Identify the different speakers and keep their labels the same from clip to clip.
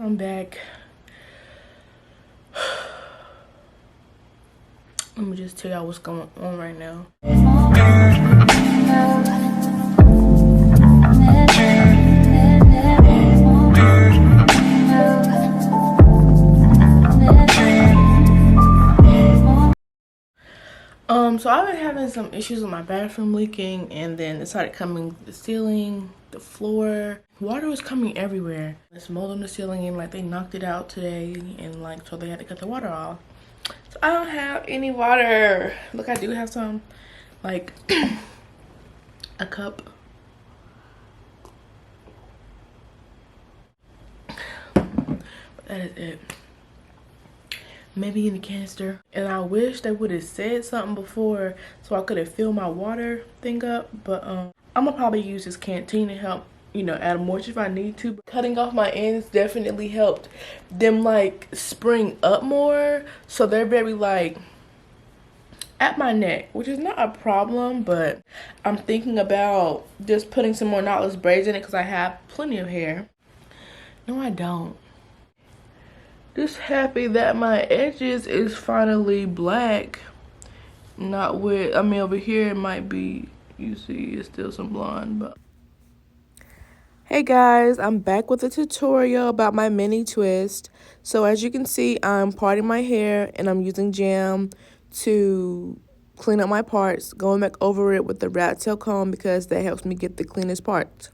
Speaker 1: I'm back. Let me just tell y'all what's going on right now. So I've been having some issues with my bathroom leaking, and then it started coming to the ceiling, the floor. Water was coming everywhere. There's mold on the ceiling, and like they knocked it out today, and like so they had to cut the water off. So I don't have any water. Look, I do have some, like a cup. But that is it. Maybe in the canister. And I wish they would have said something before so I could have filled my water thing up. But I'm gonna probably use this canteen to help, you know, add moisture if I need to. But cutting off my ends definitely helped them like spring up more, so they're very like at my neck, which is not a problem. But I'm thinking about just putting some more knotless braids in it because I have plenty of hair. No, I don't. Just happy that my edges is finally black. Not with, I mean, over here it might be, you see, it's still some blonde, but. Hey guys, I'm back with a tutorial about my mini twist. So as you can see, I'm parting my hair and I'm using jam to clean up my parts, going back over it with the rat tail comb because that helps me get the cleanest parts.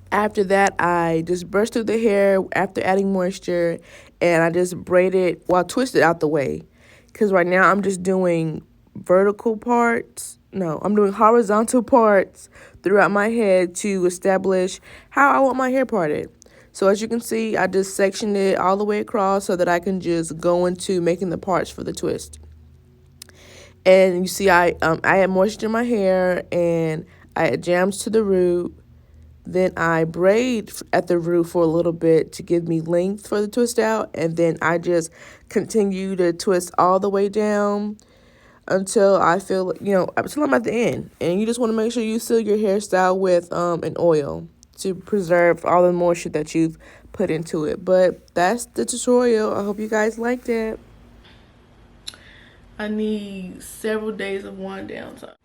Speaker 1: After that, I just brush through the hair after adding moisture, and I just braid it, well, twist it out the way. Because right now, I'm just doing vertical parts. No, I'm doing horizontal parts throughout my head to establish how I want my hair parted. So as you can see, I just sectioned it all the way across so that I can just go into making the parts for the twist. And you see, I add moisture in my hair, and I add jams to the root. Then I braid at the root for a little bit to give me length for the twist out. And then I just continue to twist all the way down until I feel, you know, until I'm at the end. And you just want to make sure you seal your hairstyle with an oil to preserve all the moisture that you've put into it. But that's the tutorial. I hope you guys liked it. I need several days of wind down time.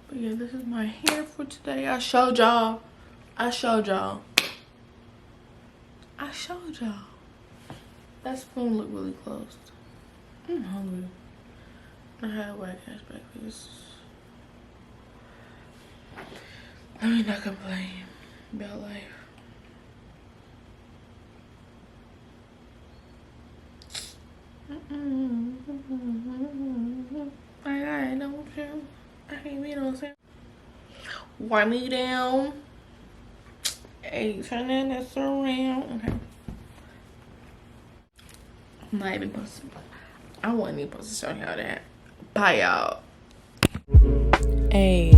Speaker 1: But yeah, this is my hair for today. I showed y'all. That spoon look really close. I'm hungry. I had a white ass breakfast. Let me not complain about life. I don't you. I hate me, don't say. Wipe me down. Hey, turn that around. Okay. I'm not even supposed to. I wasn't even supposed to show y'all that. Bye, y'all. Hey,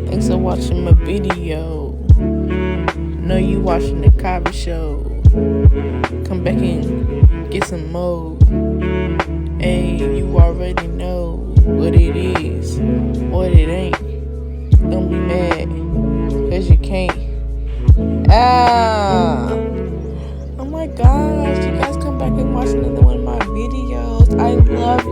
Speaker 1: thanks for watching my video. Know you watching the Cobby Show. Come back and get some more. Hey, you already know what it is, what it ain't. Don't be mad, cause you can't. Oh my gosh, you guys come back and watch another one of my videos. I love